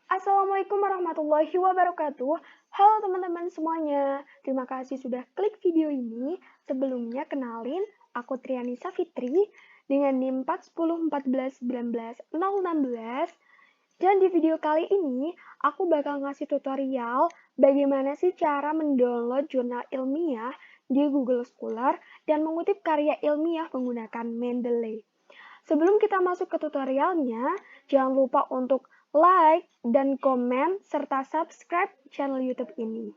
Assalamualaikum warahmatullahi wabarakatuh. Halo teman-teman semuanya. Terima kasih sudah klik video ini. Sebelumnya kenalin, aku Triani Safitri dengan NIM 41014110016. Dan di video kali ini, aku bakal ngasih tutorial bagaimana sih cara mendownload jurnal ilmiah di Google Scholar dan mengutip karya ilmiah menggunakan Mendeley. Sebelum kita masuk ke tutorialnya, jangan lupa untuk like dan komen serta subscribe channel YouTube ini.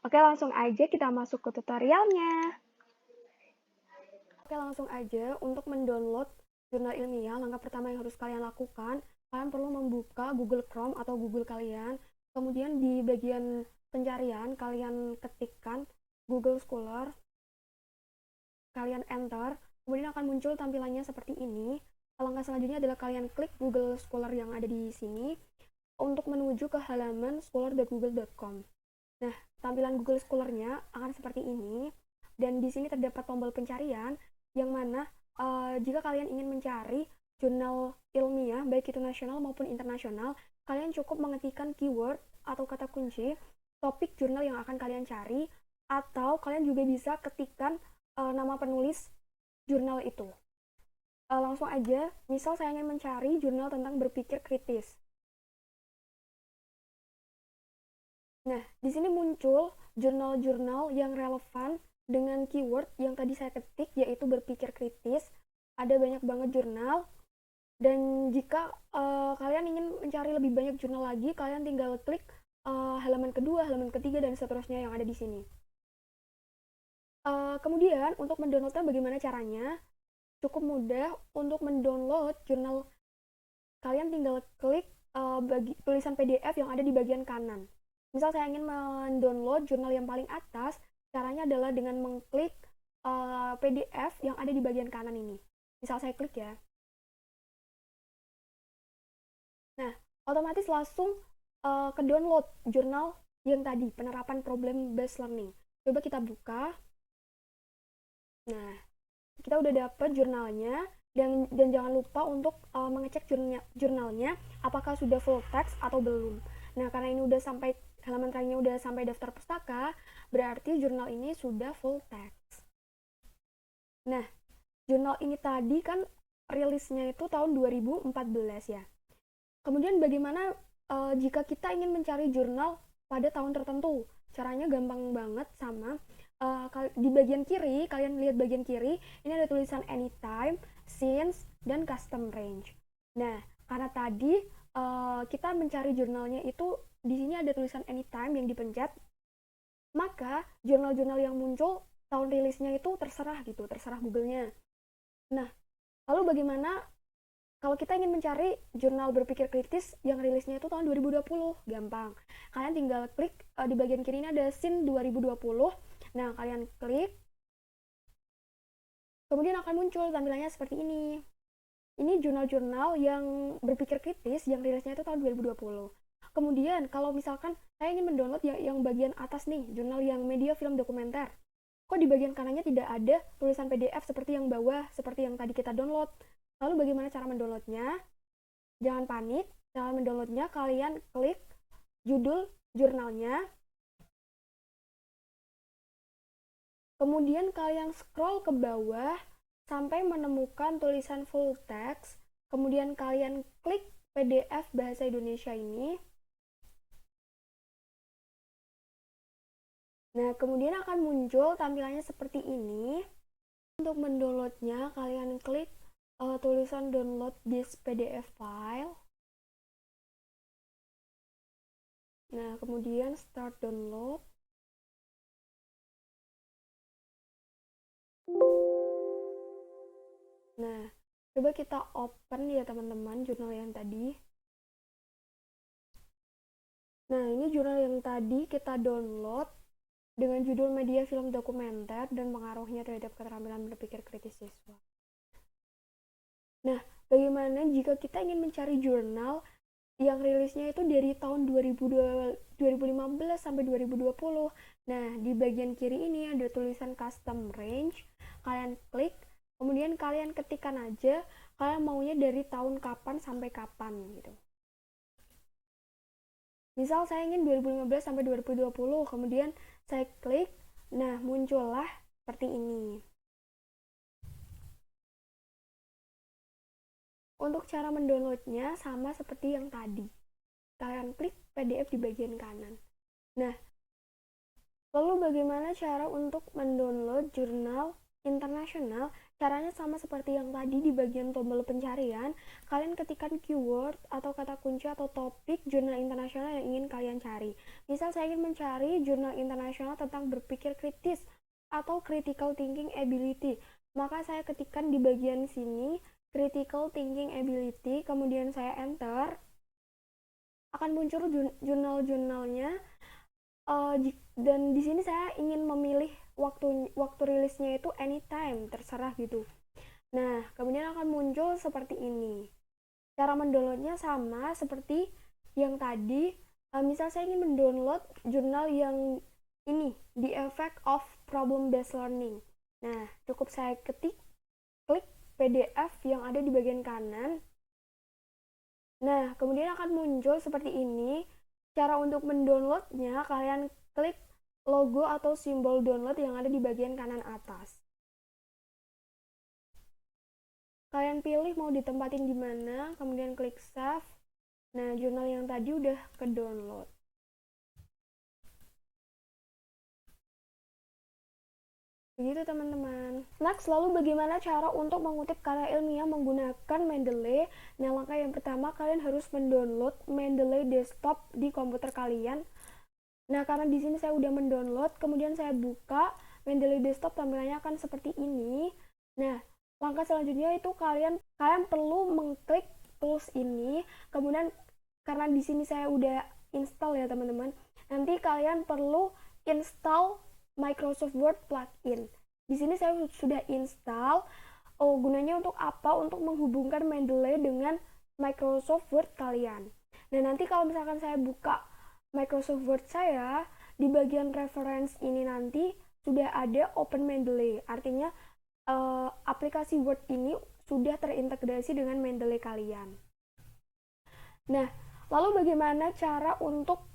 Oke, langsung aja kita masuk ke tutorialnya. Oke, langsung aja untuk mendownload jurnal ilmiah, langkah pertama yang harus kalian lakukan, kalian perlu membuka Google Chrome atau Google kalian. Kemudian di bagian pencarian, kalian ketikkan Google Scholar, kalian enter, kemudian akan muncul tampilannya seperti ini. Langkah selanjutnya adalah kalian klik Google Scholar yang ada di sini untuk menuju ke halaman scholar.google.com. Nah, tampilan Google Scholar-nya akan seperti ini, dan di sini terdapat tombol pencarian, yang mana jika kalian ingin mencari jurnal ilmiah, baik itu nasional maupun internasional, kalian cukup mengetikkan keyword atau kata kunci topik jurnal yang akan kalian cari, atau kalian juga bisa ketikkan nama penulis jurnal itu. Langsung aja, misal saya ingin mencari jurnal tentang berpikir kritis. Nah, di sini muncul jurnal-jurnal yang relevan dengan keyword yang tadi saya ketik, yaitu berpikir kritis. Ada banyak banget jurnal, dan jika kalian ingin mencari lebih banyak jurnal lagi, kalian tinggal klik halaman kedua, halaman ketiga, dan seterusnya yang ada di sini. Kemudian, untuk mendownloadnya bagaimana caranya? Cukup mudah. Untuk mendownload jurnal, kalian tinggal klik tulisan PDF yang ada di bagian kanan. Misal saya ingin mendownload jurnal yang paling atas, caranya adalah dengan mengklik PDF yang ada di bagian kanan ini. Misal saya klik ya. Nah, otomatis langsung ke download jurnal yang tadi, penerapan problem based learning. Coba kita buka. Nah, kita udah dapet jurnalnya, dan jangan lupa untuk mengecek jurnalnya apakah sudah full text atau belum. Nah, karena ini udah sampai halaman terakhirnya, udah sampai daftar pustaka, berarti jurnal ini sudah full text. Nah, jurnal ini tadi kan rilisnya itu tahun 2014 ya. Kemudian bagaimana jika kita ingin mencari jurnal pada tahun tertentu? Caranya gampang banget, sama di bagian kiri, kalian lihat bagian kiri, ini ada tulisan anytime, since, dan custom range. Nah, karena tadi kita mencari jurnalnya itu, di sini ada tulisan anytime yang dipencet, maka jurnal-jurnal yang muncul tahun rilisnya itu terserah gitu, terserah Google-nya. Nah, lalu bagaimana kalau kita ingin mencari jurnal berpikir kritis yang rilisnya itu tahun 2020? Gampang. Kalian tinggal klik di bagian kiri ini ada SIN 2020. Nah, kalian klik. Kemudian akan muncul tampilannya seperti ini. Ini jurnal-jurnal yang berpikir kritis yang rilisnya itu tahun 2020. Kemudian, kalau misalkan saya ingin mendownload yang bagian atas nih, jurnal yang media film dokumenter. Kok di bagian kanannya tidak ada tulisan PDF seperti yang bawah, seperti yang tadi kita download? Lalu bagaimana cara mendownloadnya? Jangan panik, cara mendownloadnya kalian klik judul jurnalnya, kemudian kalian scroll ke bawah sampai menemukan tulisan full text, kemudian kalian klik PDF Bahasa Indonesia ini. Nah, kemudian akan muncul tampilannya seperti ini. Untuk mendownloadnya, kalian klik tulisan download this PDF file. Nah, kemudian start download. Nah, coba kita open ya teman-teman jurnal yang tadi. Nah, ini jurnal yang tadi kita download dengan judul media film dokumenter dan pengaruhnya terhadap keterampilan berpikir kritis siswa. Nah, bagaimana jika kita ingin mencari jurnal yang rilisnya itu dari tahun 2015 sampai 2020? Nah, di bagian kiri ini ada tulisan custom range. Kalian klik, kemudian kalian ketikkan aja kalian maunya dari tahun kapan sampai kapan gitu. Misal saya ingin 2015 sampai 2020, kemudian saya klik, nah muncullah seperti ini. Untuk cara mendownloadnya sama seperti yang tadi. Kalian klik PDF di bagian kanan. Nah, lalu bagaimana cara untuk mendownload jurnal internasional? Caranya sama seperti yang tadi di bagian tombol pencarian. Kalian ketikkan keyword atau kata kunci atau topik jurnal internasional yang ingin kalian cari. Misal saya ingin mencari jurnal internasional tentang berpikir kritis atau critical thinking ability. Maka saya ketikkan di bagian sini critical thinking ability, kemudian saya enter. Akan muncul jurnal-jurnalnya. Dan di sini saya ingin memilih waktu rilisnya itu anytime, terserah gitu. Nah, kemudian akan muncul seperti ini. Cara mendownloadnya sama seperti yang tadi. Misal saya ingin mendownload jurnal yang ini, The Effect of Problem Based Learning. Nah, cukup saya klik PDF yang ada di bagian kanan. Nah, kemudian akan muncul seperti ini. Cara untuk mendownloadnya, kalian klik logo atau simbol download yang ada di bagian kanan atas. Kalian pilih mau ditempatin di mana, kemudian klik save. Nah, jurnal yang tadi udah ke download. Begitu teman-teman. Next, lalu bagaimana cara untuk mengutip karya ilmiah menggunakan Mendeley? Nah, langkah yang pertama kalian harus mendownload Mendeley desktop di komputer kalian. Nah, karena di sini saya udah mendownload, kemudian saya buka Mendeley desktop, tampilannya akan seperti ini. Nah, langkah selanjutnya itu kalian perlu mengklik tools ini. Kemudian karena di sini saya udah install ya teman-teman. Nanti kalian perlu install Microsoft Word plugin. Di sini saya sudah install. Gunanya untuk apa? Untuk menghubungkan Mendeley dengan Microsoft Word kalian. Nah, nanti kalau misalkan saya buka Microsoft Word saya, di bagian reference ini nanti sudah ada Open Mendeley. Artinya aplikasi Word ini sudah terintegrasi dengan Mendeley kalian. Nah, lalu bagaimana cara untuk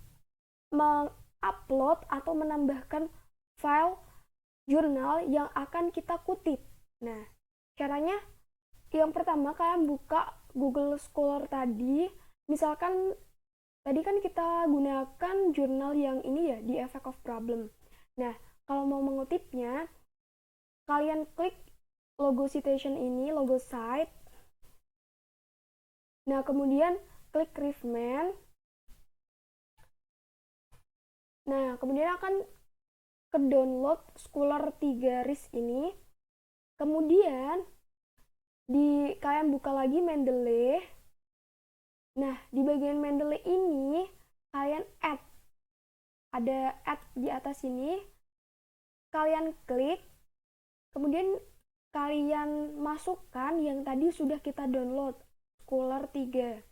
mengupload atau menambahkan file jurnal yang akan kita kutip? Nah, caranya yang pertama kalian buka Google Scholar tadi. Misalkan tadi kan kita gunakan jurnal yang ini ya, The Effect of Problem. Nah, kalau mau mengutipnya, kalian klik logo citation ini, logo site. Nah, kemudian klik Reference. Nah, kemudian akan ke download Scholar 3 RIS ini. Kemudian kalian buka lagi Mendeley. Nah, di bagian Mendeley ini kalian add. Ada add di atas sini. Kalian klik. Kemudian kalian masukkan yang tadi sudah kita download, Scholar 3.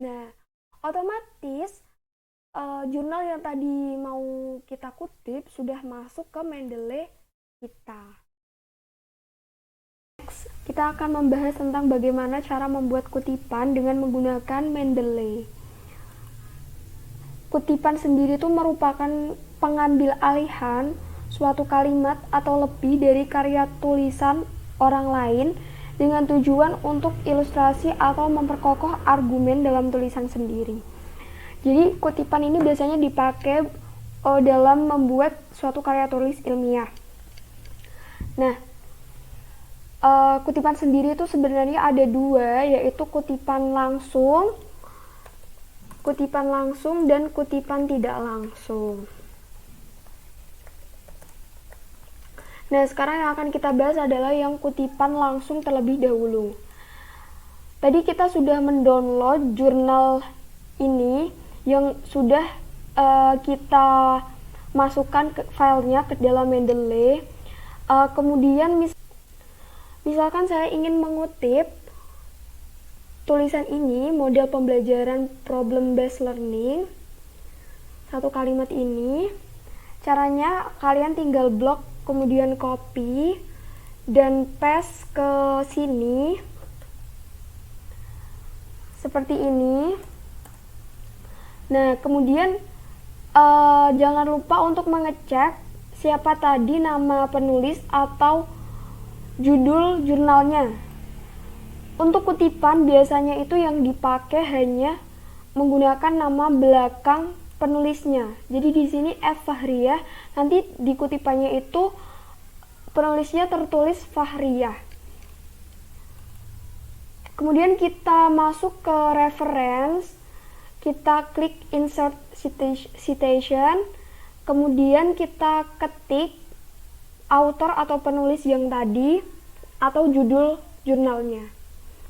Nah, otomatis jurnal yang tadi mau kita kutip sudah masuk ke Mendeley kita. Next, kita akan membahas tentang bagaimana cara membuat kutipan dengan menggunakan Mendeley. Kutipan sendiri itu merupakan pengambil alihan suatu kalimat atau lebih dari karya tulisan orang lain dengan tujuan untuk ilustrasi atau memperkokoh argumen dalam tulisan sendiri. Jadi kutipan ini biasanya dipakai dalam membuat suatu karya tulis ilmiah. Nah, kutipan sendiri itu sebenarnya ada dua, yaitu kutipan langsung dan kutipan tidak langsung. Nah, sekarang yang akan kita bahas adalah yang kutipan langsung terlebih dahulu. Tadi kita sudah mendownload jurnal ini yang sudah kita masukkan ke filenya ke dalam Mendeley. Kemudian misalkan saya ingin mengutip tulisan ini, model pembelajaran problem based learning, satu kalimat ini. Caranya kalian tinggal blok, kemudian copy dan paste ke sini seperti ini. Nah, kemudian jangan lupa untuk mengecek siapa tadi nama penulis atau judul jurnalnya. Untuk kutipan biasanya itu yang dipakai hanya menggunakan nama belakang penulisnya. Jadi di sini F. Fahriyah, nanti di kutipannya itu penulisnya tertulis Fahriyah. Kemudian kita masuk ke reference, kita klik insert citation, kemudian kita ketik author atau penulis yang tadi atau judul jurnalnya.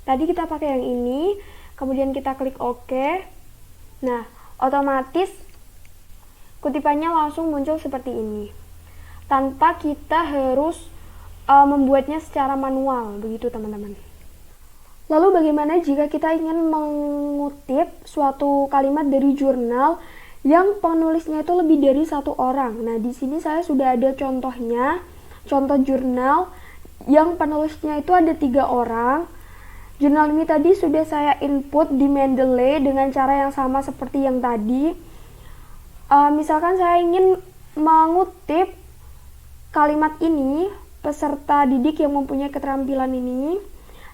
Tadi kita pakai yang ini, kemudian kita klik OK. Nah, otomatis kutipannya langsung muncul seperti ini, tanpa kita harus membuatnya secara manual, begitu teman-teman. Lalu bagaimana jika kita ingin mengutip suatu kalimat dari jurnal yang penulisnya itu lebih dari satu orang? Nah, di sini saya sudah ada contohnya, contoh jurnal yang penulisnya itu ada 3 orang. Jurnal ini tadi sudah saya input di Mendeley dengan cara yang sama seperti yang tadi. Misalkan saya ingin mengutip kalimat ini, peserta didik yang mempunyai keterampilan ini,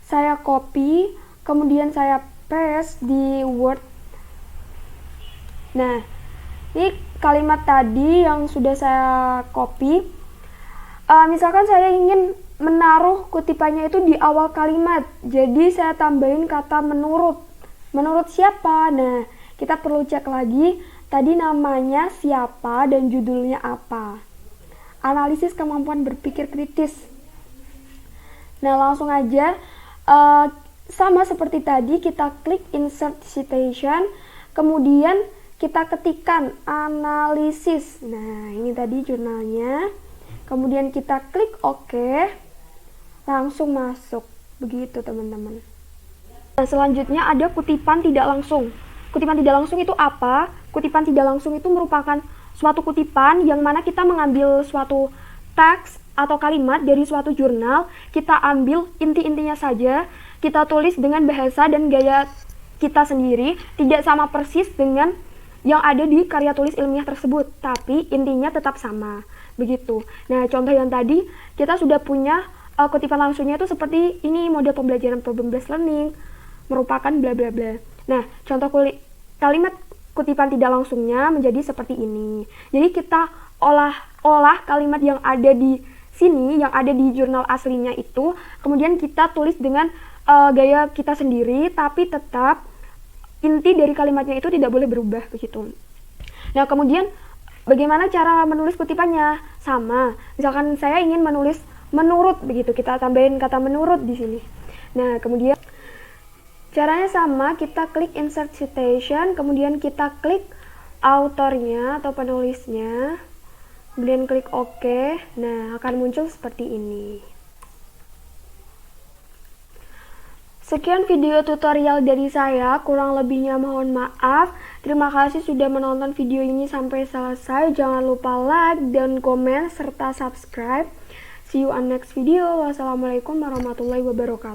saya copy, kemudian saya paste di Word. Nah, ini kalimat tadi yang sudah saya copy. Misalkan saya ingin menaruh kutipannya itu di awal kalimat, jadi saya tambahin kata menurut. Menurut siapa? Nah, kita perlu cek lagi, tadi namanya siapa dan judulnya apa. Analisis kemampuan berpikir kritis. Nah, langsung aja. Sama seperti tadi, kita klik insert citation, kemudian kita ketikkan analisis. Nah, ini tadi jurnalnya, kemudian kita klik OK, langsung masuk. Begitu teman-teman. Nah, selanjutnya ada kutipan tidak langsung. Kutipan tidak langsung itu apa? Kutipan tidak langsung itu merupakan suatu kutipan yang mana kita mengambil suatu teks atau kalimat dari suatu jurnal, kita ambil inti-intinya saja, kita tulis dengan bahasa dan gaya kita sendiri, tidak sama persis dengan yang ada di karya tulis ilmiah tersebut, tapi intinya tetap sama, begitu. Nah, contoh yang tadi, kita sudah punya kutipan langsungnya itu seperti ini, model pembelajaran problem based learning, merupakan bla bla bla. Nah, contoh kalimat kutipan tidak langsungnya menjadi seperti ini. Jadi kita olah kalimat yang ada di sini, yang ada di jurnal aslinya itu, kemudian kita tulis dengan gaya kita sendiri, tapi tetap inti dari kalimatnya itu tidak boleh berubah, begitu. Nah, kemudian bagaimana cara menulis kutipannya? Sama, misalkan saya ingin menulis menurut, begitu, kita tambahin kata menurut di sini. Nah, kemudian caranya sama, kita klik insert citation, kemudian kita klik autornya atau penulisnya, kemudian klik OK. Nah, akan muncul seperti ini. Sekian video tutorial dari saya, kurang lebihnya mohon maaf. Terima kasih sudah menonton video ini sampai selesai. Jangan lupa like dan komen serta subscribe. See you on next video. Wassalamualaikum warahmatullahi wabarakatuh.